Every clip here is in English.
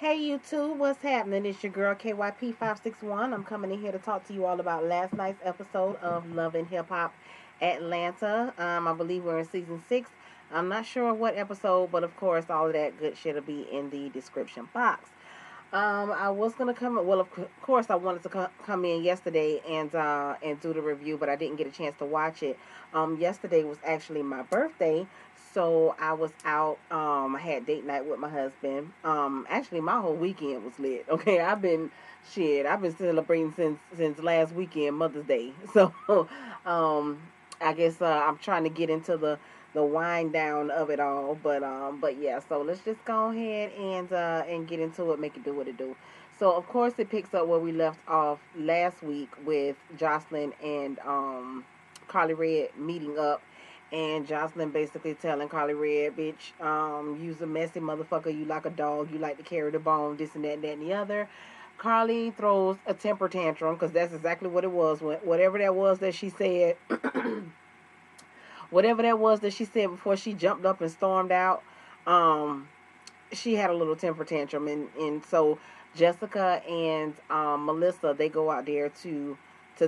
Hey YouTube, what's happening? It's your girl KYP561. I'm coming in here to talk to you all about last night's episode of Love and Hip Hop Atlanta. I believe we're in season 6. I'm not sure what episode, but of course, all of that good shit will be in the description box. I was gonna come. Well, of course, I wanted to come in yesterday and do the review, but I didn't get a chance to watch it. Yesterday was actually my birthday, so I was out. I had date night with my husband. Actually, my whole weekend was lit. Okay, I've been celebrating since last weekend, Mother's Day. So, um, I guess I'm trying to get into the wind down of it all. But yeah, so let's just go ahead and get into it, make it do what it do. So of course it picks up where we left off last week with Jocelyn and Carly Red meeting up, and Jocelyn basically telling Carly Red, bitch, you's a messy motherfucker, you like a dog, you like to carry the bone, this and that and the other. Carly throws a temper tantrum because that's exactly what it was. Whatever that was that she said, whatever that was that she said before she jumped up and stormed out, um, she had a little temper tantrum, and so Jessica and Melissa, they go out there to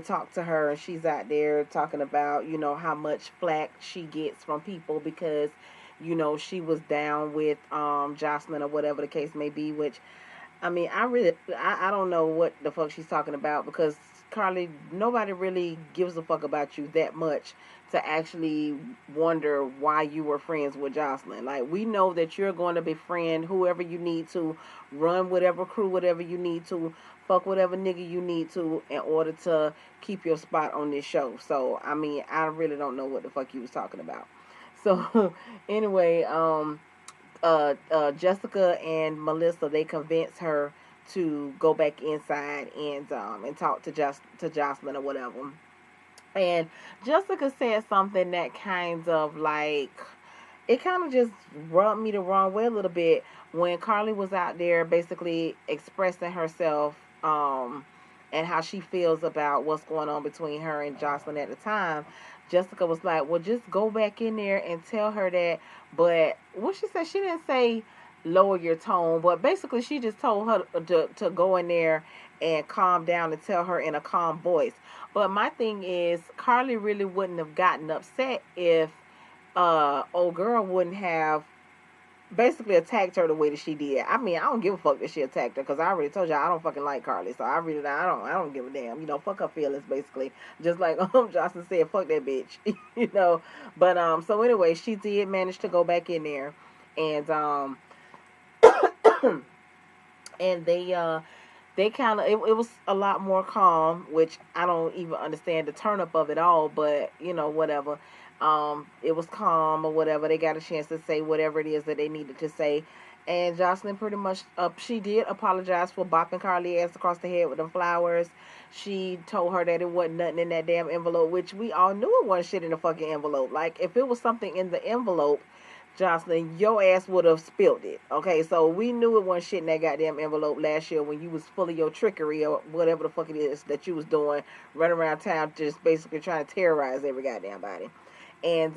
talk to her, and she's out there talking about how much flack she gets from people because she was down with Jocelyn or whatever the case may be, which I mean, I don't know what the fuck she's talking about because Carly, nobody really gives a fuck about you that much to actually wonder why you were friends with Jocelyn. Like, we know that you're going to befriend whoever you need to, run whatever crew, whatever you need to, fuck whatever nigga you need to in order to keep your spot on this show. So, I mean, I really don't know what the fuck you was talking about. So, anyway, Jessica and Melissa, they convince her to go back inside and talk to Jocelyn or whatever. And Jessica said something that kind of like it kind of just rubbed me the wrong way a little bit when Carly was out there basically expressing herself and how she feels about what's going on between her and Jocelyn at the time. Jessica was like, well, just go back in there and tell her that. But what she said, she didn't say lower your tone, but basically she just told her to go in there and calm down and tell her in a calm voice. But my thing is, Carly really wouldn't have gotten upset if old girl wouldn't have basically attacked her the way that she did. I mean, I don't give a fuck that she attacked her because I already told you I don't fucking like Carly, so I don't give a damn. Fuck her feelings basically. Just like Jocelyn said, fuck that bitch. But so anyway, she did manage to go back in there, and and they kind of it was a lot more calm, which I don't even understand the turn up of it all, but whatever. It was calm or whatever. They got a chance to say whatever it is that they needed to say, and Jocelyn pretty much she did apologize for bopping Carly ass across the head with them flowers. She told her that it wasn't nothing in that damn envelope, which we all knew it wasn't shit in the fucking envelope. Like, if it was something in the envelope, Jocelyn, your ass would have spilled it. Okay, so we knew it wasn't shit in that goddamn envelope last year when you was full of your trickery or whatever the fuck it is that you was doing, running around town just basically trying to terrorize every goddamn body. And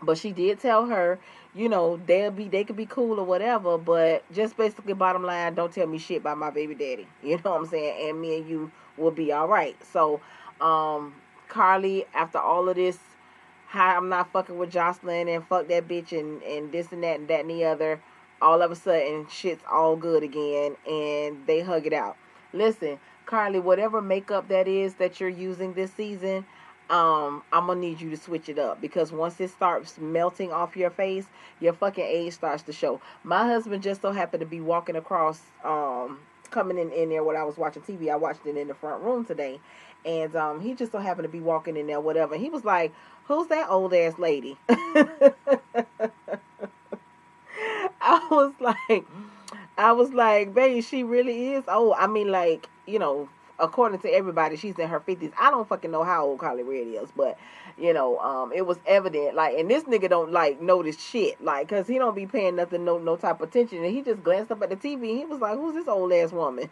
but she did tell her, they could be cool or whatever, but just basically bottom line, don't tell me shit about my baby daddy. You know what I'm saying? And me and you will be all right. So, Carly, after all of this, how I'm not fucking with Jocelyn and fuck that bitch and this and that and the other, all of a sudden shit's all good again and they hug it out. Listen, Carly, whatever makeup that is that you're using this season, I'm gonna need you to switch it up because once it starts melting off your face, your fucking age starts to show. My husband just so happened to be walking across, coming in there when I was watching TV. I watched it in the front room today, and he just so happened to be walking in there, whatever. And he was like, "Who's that old ass lady?" I was like, baby, she really is old. I mean, like, according to everybody, she's in her 50s. I don't fucking know how old Carly Red is, but, it was evident. Like, and this nigga don't, like, notice shit. Like, because he don't be paying nothing, no type of attention. And he just glanced up at the TV and he was like, who's this old ass woman?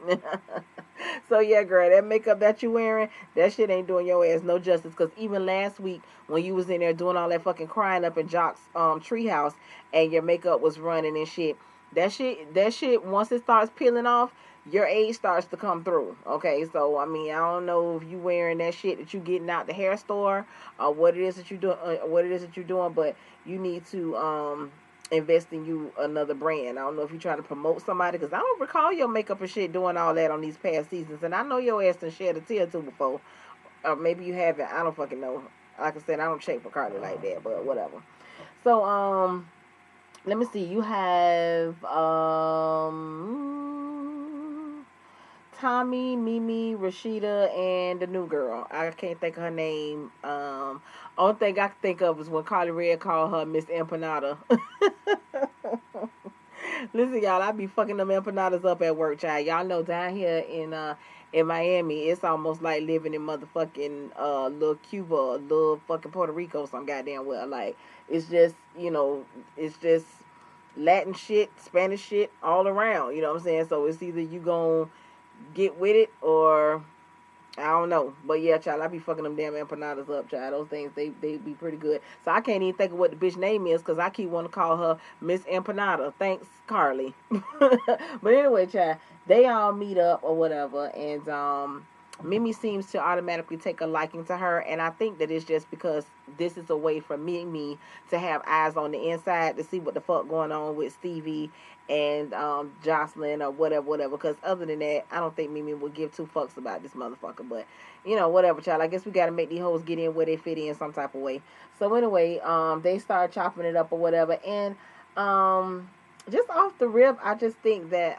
So, yeah, girl, that makeup that you wearing, that shit ain't doing your ass no justice. Because even last week, when you was in there doing all that fucking crying up in Jock's treehouse and your makeup was running and shit, That shit, once it starts peeling off, your age starts to come through. Okay, so I mean, I don't know if you wearing that shit that you getting out the hair store, or what it is that you doing, but you need to invest in you another brand. I don't know if you're trying to promote somebody, because I don't recall your makeup and shit doing all that on these past seasons, and I know your ass done shed a tear too before, or maybe you haven't. I don't fucking know. Like I said, I don't check for Cardi like that, but whatever. So let me see. You have Tommy, Mimi, Rashida, and the new girl. I can't think of her name. Only thing I can think of is when Carly Red called her Miss Empanada. Listen, y'all, I be fucking them empanadas up at work, child. Y'all know down here in Miami, it's almost like living in motherfucking little Cuba, or little fucking Puerto Rico, some goddamn well. Like, it's just, it's just Latin shit, Spanish shit all around. You know what I'm saying? So it's either you gonna get with it, or I don't know. But yeah, child, I be fucking them damn empanadas up, child. Those things, they be pretty good. So I can't even think of what the bitch name is, because I keep wanting to call her Miss Empanada. Thanks, Carly. But anyway, child, they all meet up or whatever, and Mimi seems to automatically take a liking to her, and I think that it's just because this is a way for Mimi to have eyes on the inside to see what the fuck going on with Stevie and Jocelyn or whatever. Because other than that, I don't think Mimi would give two fucks about this motherfucker. But whatever, child. I guess we gotta make these hoes get in where they fit in some type of way. So anyway, they start chopping it up or whatever, and just off the rip, I just think that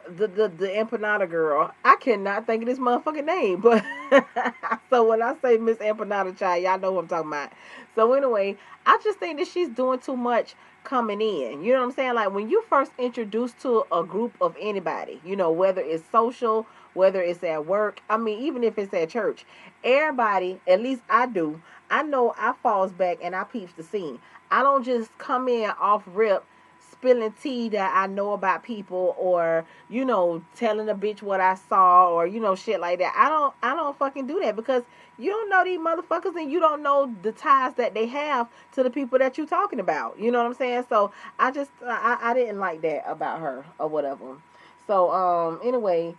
the empanada girl, I cannot think of this motherfucking name, but so when I say Miss Empanada child, y'all know what I'm talking about. So anyway, I just think that she's doing too much coming in. You know what I'm saying? Like, when you first introduced to a group of anybody, whether it's social, whether it's at work, I mean, even if it's at church, everybody, at least I do, I know I falls back and I peeps the scene. I don't just come in off rip spilling tea that I know about people, or telling a bitch what I saw, or shit like that. I don't fucking do that, because you don't know these motherfuckers, and you don't know the ties that they have to the people that you talking about. You know what I'm saying? So I didn't like that about her or whatever. So anyway,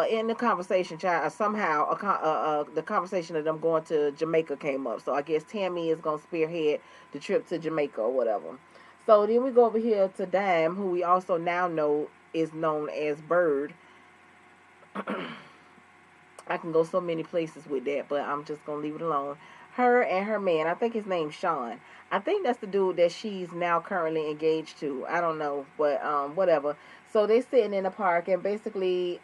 in the conversation, child, somehow the conversation of them going to Jamaica came up. So I guess Tammy is gonna spearhead the trip to Jamaica or whatever. So then we go over here to Dime, who we also now know is known as Bird. I can go so many places with that, but I'm just going to leave it alone. Her and her man, I think his name's Sean. I think that's the dude that she's now currently engaged to. I don't know, but whatever. So they sitting in the park, and basically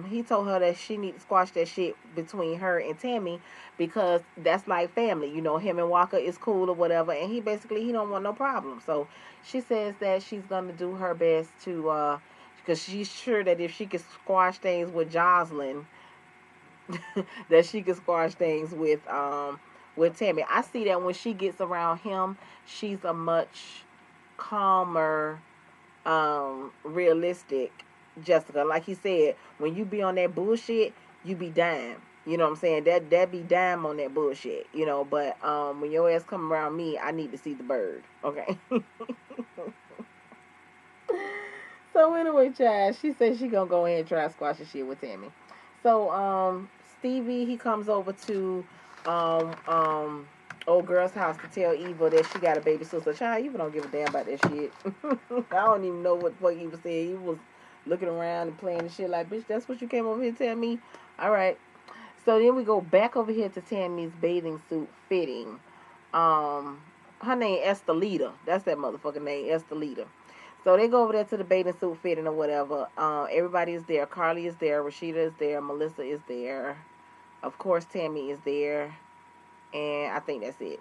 he told her that she need to squash that shit between her and Tammy, because that's like family. Him and Walker is cool or whatever, and he don't want no problem. So she says that she's going to do her best to, because she's sure that if she could squash things with Jocelyn, that she could squash things with Tammy. I see that when she gets around him, she's a much calmer, realistic Jessica. Like he said, when you be on that bullshit, you be Dime. You know what I'm saying? That be Dime on that bullshit. But when your ass come around me, I need to see the bird. Okay. So anyway, child, she said she gonna go ahead and try to squash the shit with Tammy. So Stevie, he comes over to old girl's house to tell Eva that she got a baby sister. Child, Eva don't give a damn about that shit. I don't even know what the fuck Eva said. He was looking around and playing the shit like, bitch, that's what you came over here to tell me? All right. So then we go back over here to Tammy's bathing suit fitting. Her name Estelita. That's that motherfucking name, Estelita. So they go over there to the bathing suit fitting or whatever. Everybody is there. Carly is there. Rashida is there. Melissa is there. Of course, Tammy is there. And I think that's it.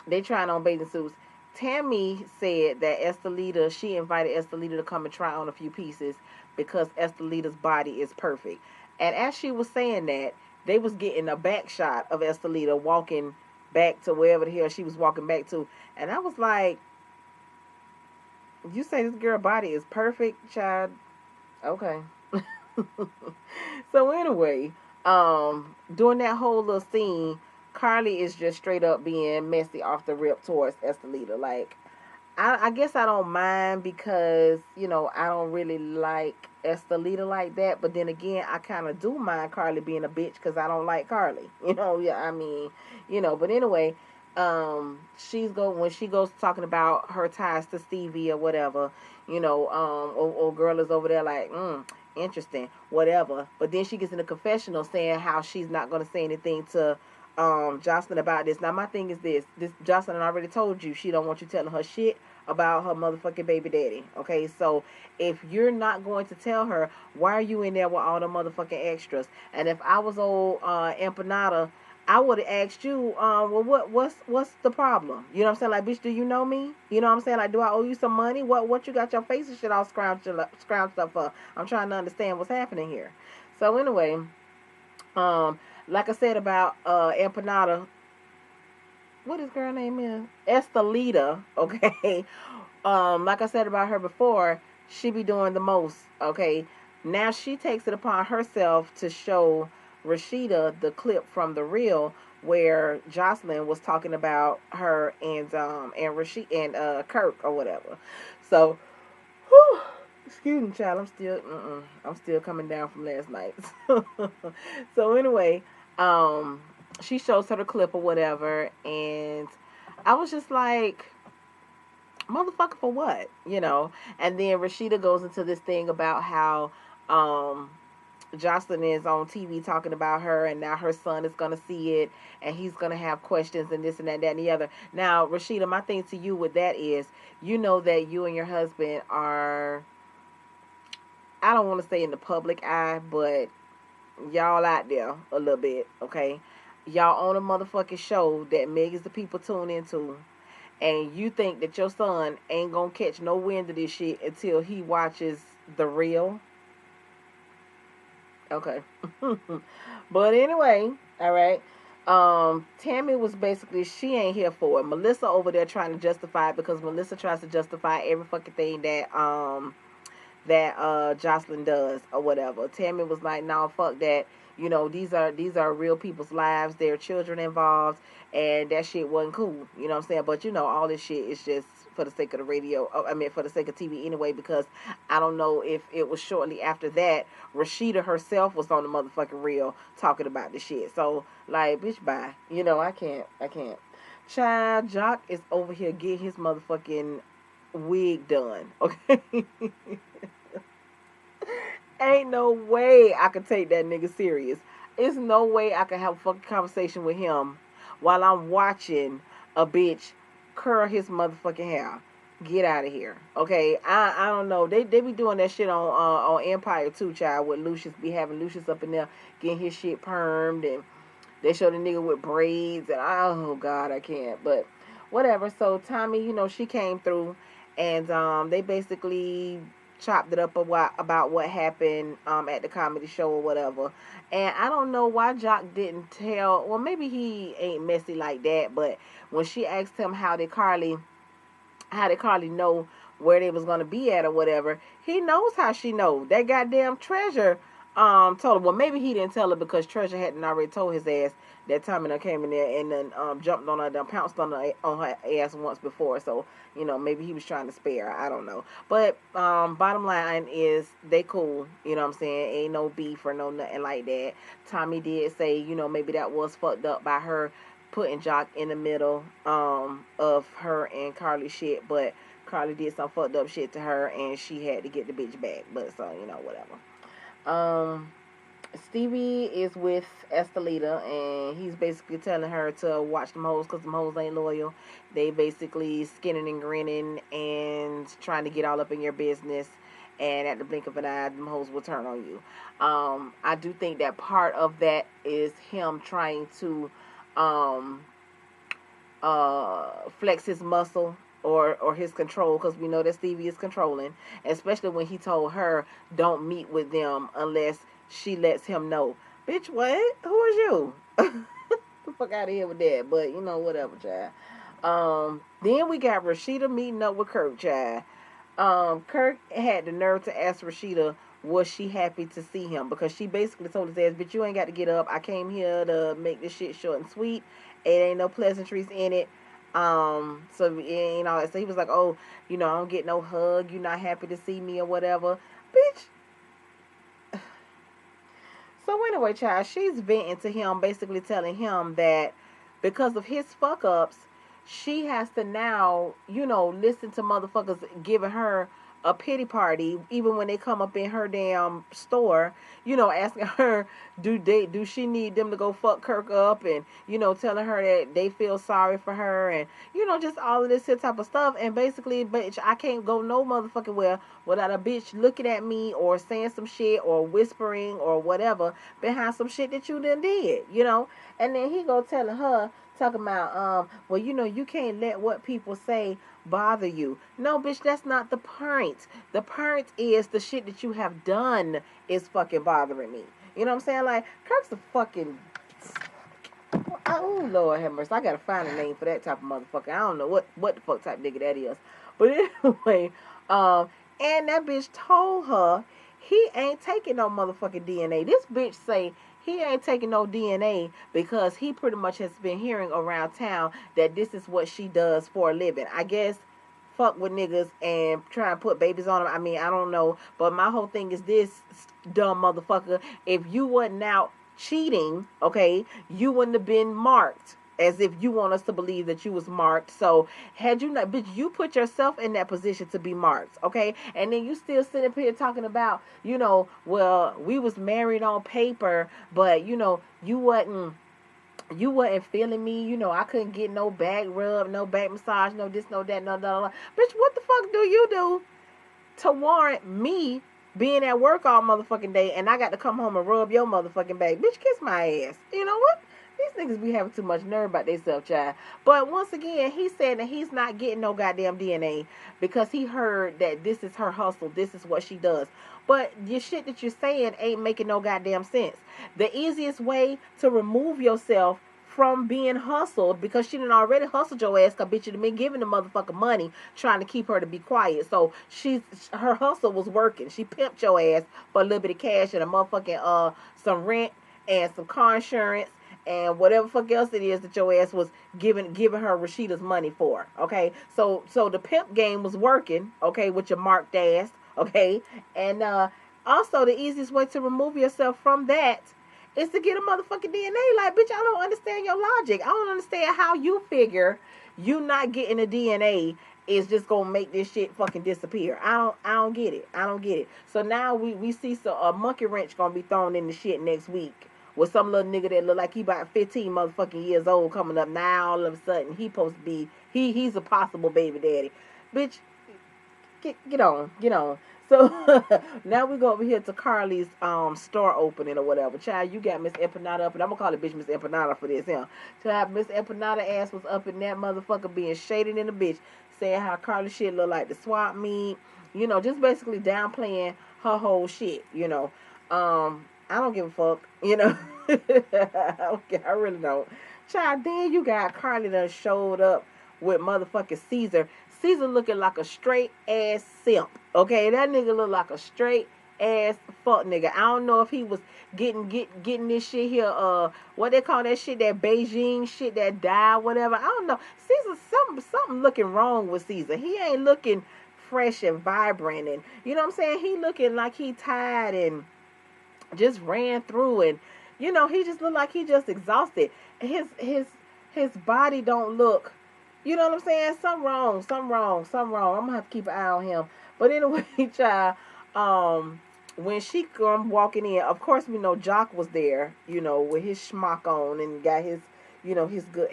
They trying on bathing suits. Tammy said that she invited Estelita to come and try on a few pieces because Estelita's body is perfect. And as she was saying that, they was getting a back shot of Estelita walking back to wherever the hell she was walking back to. And I was like, you say this girl body is perfect, child? Okay. So anyway, during that whole little scene, Carly is just straight up being messy off the rip towards Estelita. Like, I guess I don't mind because, I don't really like Estelita like that. But then again, I kind of do mind Carly being a bitch because I don't like Carly. Yeah, I mean, but anyway, when she goes talking about her ties to Stevie or whatever, old girl is over there like, interesting, whatever. But then she gets in a confessional saying how she's not going to say anything to Jocelyn about this. Now my thing is this Jocelyn already told you she don't want you telling her shit about her motherfucking baby daddy. Okay, so if you're not going to tell her, why are you in there with all the motherfucking extras? And if I was old Empanada, I would have asked you, well, what's the problem? You know what I'm saying? Like, bitch, do you know me? You know what I'm saying? Like, do I owe you some money? What you got your face and shit all scrounged up for? I'm trying to understand what's happening here. So anyway, like I said about Empanada, what his girl name is? Estelita, okay? Like I said about her before, she be doing the most, okay? Now she takes it upon herself to show Rashida the clip from the reel where Jocelyn was talking about her and Rashid and Kirk or whatever. So, whew, excuse me, child. I'm still coming down from last night. So anyway, she shows her the clip or whatever, and I was just like, motherfucker, for what? And then Rashida goes into this thing about how Jocelyn is on TV talking about her, and now her son is going to see it, and he's going to have questions and this and that and the other. Now, Rashida, my thing to you with that is, you know that you and your husband are, I don't want to say in the public eye, but y'all out there a little bit, okay? Y'all on a motherfucking show that millions of people tune into, and you think that your son ain't gonna catch no wind of this shit until he watches the real. Okay. But anyway, all right. Tammy was basically, she ain't here for it. Melissa over there trying to justify it because Melissa tries to justify every fucking thing that Jocelyn does or whatever. Tammy was like, "No, fuck that. These are real people's lives. There are children involved, and that shit wasn't cool." You know what I'm saying? But all this shit is just for the sake of the radio. I mean, for the sake of TV anyway. Because I don't know if it was shortly after that Rashida herself was on the motherfucking reel talking about the shit. So like, bitch, bye. I can't. Child, Jock is over here getting his motherfucking wig done. Okay. Ain't no way I could take that nigga serious. It's no way I could have a fucking conversation with him while I'm watching a bitch curl his motherfucking hair. Get out of here. Okay, I don't know. They be doing that shit on Empire too, child, with Lucius, be having Lucius up in there getting his shit permed, and they show the nigga with braids, and oh god, I can't. But whatever. So Tommy, she came through, and they basically chopped it up about what happened at the comedy show or whatever. And I don't know why Jock didn't tell. Well, maybe he ain't messy like that. But when she asked him how did Carly know where they was gonna be at or whatever, he knows how she know. That goddamn Treasure told her. Well, maybe he didn't tell her because Treasure hadn't already told his ass that Tommy done came in there and then jumped on her, done pounced on her ass once before. So maybe he was trying to spare her. I don't know. But bottom line is they cool. You know what I'm saying? Ain't no beef or no nothing like that. Tommy did say maybe that was fucked up by her putting Jock in the middle of her and Carly shit, but Carly did some fucked up shit to her and she had to get the bitch back. But so whatever. Stevie is with Estelita, and he's basically telling her to watch them hoes because them hoes ain't loyal. They basically skinning and grinning and trying to get all up in your business, and at the blink of an eye, them hoes will turn on you. I do think that part of that is him trying to flex his muscle or his control, because we know that Stevie is controlling, especially when he told her don't meet with them unless she lets him know. Bitch, what? Who is you? The fuck out of here with that. But whatever, child. Then we got Rashida meeting up with Kirk, child. Kirk had the nerve to ask Rashida was she happy to see him, because she basically told his ass, bitch, you ain't got to get up. I came here to make this shit short and sweet. It ain't no pleasantries in it. So you know, so he was like, oh, you know, I don't get no hug. You not happy to see me or whatever, bitch. So anyway, child, she's venting to him, basically telling him that because of his fuck ups, she has to now, you know, listen to motherfuckers giving her a pity party, even when they come up in her damn store, you know, asking her, do she need them to go fuck Kirk up, and you know, telling her that they feel sorry for her, and you know, just all of this here type of stuff. And basically, bitch, I can't go no motherfucking well without a bitch looking at me or saying some shit or whispering or whatever behind some shit that you done did, you know. And then he go telling her, talking about, well, you know, you can't let what people say bother you. No, bitch, that's not the point. The point is the shit that you have done is fucking bothering me. You know what I'm saying? Like, Kirk's a fucking... Oh, Lord have mercy. I gotta find a name for that type of motherfucker. I don't know what the fuck type nigga that is. But anyway, and that bitch told her he ain't taking no motherfucking DNA. This bitch say he ain't taking no DNA because he pretty much has been hearing around town that this is what she does for a living. I guess fuck with niggas and try and put babies on them. I mean, I don't know. But my whole thing is this, dumb motherfucker. If you wasn't out cheating, okay, you wouldn't have been marked. As if you want us to believe that you was marked. So had you not, bitch, you put yourself in that position to be marked, okay? And then you still sitting up here talking about, you know, well, we was married on paper, but you know, you wasn't feeling me. You know, I couldn't get no back rub, no back massage, no this, no that, no, no, no. Bitch, what the fuck do you do to warrant me being at work all motherfucking day and I got to come home and rub your motherfucking back? Bitch, kiss my ass. You know what? These niggas be having too much nerve about themselves, child. But once again, he said that he's not getting no goddamn DNA because he heard that this is her hustle. This is what she does. But your shit that you're saying ain't making no goddamn sense. The easiest way to remove yourself from being hustled, because she done already hustled your ass, cause bitch, you done been giving the motherfucker money trying to keep her to be quiet. So her hustle was working. She pimped your ass for a little bit of cash and a motherfucking some rent and some car insurance and whatever fuck else it is that your ass was giving her Rashida's money for. Okay, so the pimp game was working. Okay, with your marked ass. Okay, and also the easiest way to remove yourself from that is to get a motherfucking DNA. Like, bitch, I don't understand your logic. I don't understand how you figure you not getting a DNA is just gonna make this shit fucking disappear. I don't get it. I don't get it. So now we see a monkey wrench gonna be thrown in the shit next week with some little nigga that look like he about 15 motherfucking years old coming up. Now all of a sudden he supposed to be he's a possible baby daddy. Bitch, get on. So now we go over here to Carly's store opening or whatever. Child, you got Miss Empanada up, and I'm gonna call it bitch Miss Empanada for this, yeah. Child, Miss Empanada ass was up in that motherfucker being shaded in the bitch, saying how Carly shit look like the swap meet, you know, just basically downplaying her whole shit, you know. I don't give a fuck, you know. I really don't. Child, then you got Carly that showed up with motherfucking Caesar. Caesar looking like a straight ass simp. Okay, that nigga look like a straight ass fuck nigga. I don't know if he was getting this shit here, what they call that shit, that Beijing shit, that dye, whatever. I don't know. Caesar, something looking wrong with Caesar. He ain't looking fresh and vibrant, and you know what I'm saying? He looking like he tired and just ran through, and you know, he just look like he just exhausted. His body don't look, you know what I'm saying? Something wrong. I'm gonna have to keep an eye on him. But anyway, child, when she come walking in, of course we know Jock was there, you know, with his schmuck on and got his, you know, his good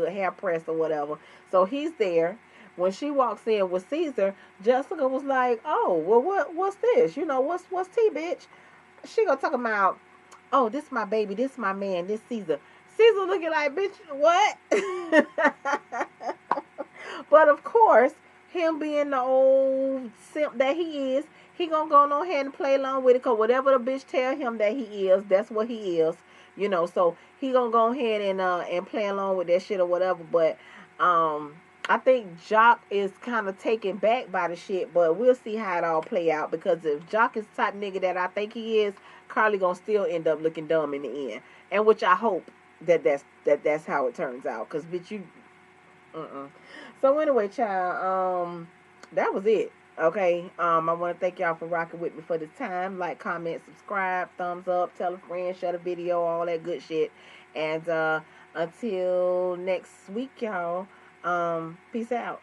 hair pressed or whatever. So he's there. When she walks in with Caesar, Jessica was like, "Oh, well, what's this? You know, what's T, bitch?" She gonna talk about, "Oh, this my baby, this my man, this Caesar." Caesar looking like, bitch, what? But of course, him being the old simp that he is, he gonna go on ahead and play along with it, cause whatever the bitch tell him that he is, that's what he is, you know. So he gonna go ahead and play along with that shit or whatever. But I think Jock is kind of taken back by the shit, but we'll see how it all play out. Because if Jock is the type nigga that I think he is, Carly gonna still end up looking dumb in the end, and which I hope that's how it turns out. Cause bitch, you, So anyway, child, that was it. Okay. I want to thank y'all for rocking with me for this time. Like, comment, subscribe, thumbs up, tell a friend, share the video, all that good shit. And until next week, y'all. Peace out.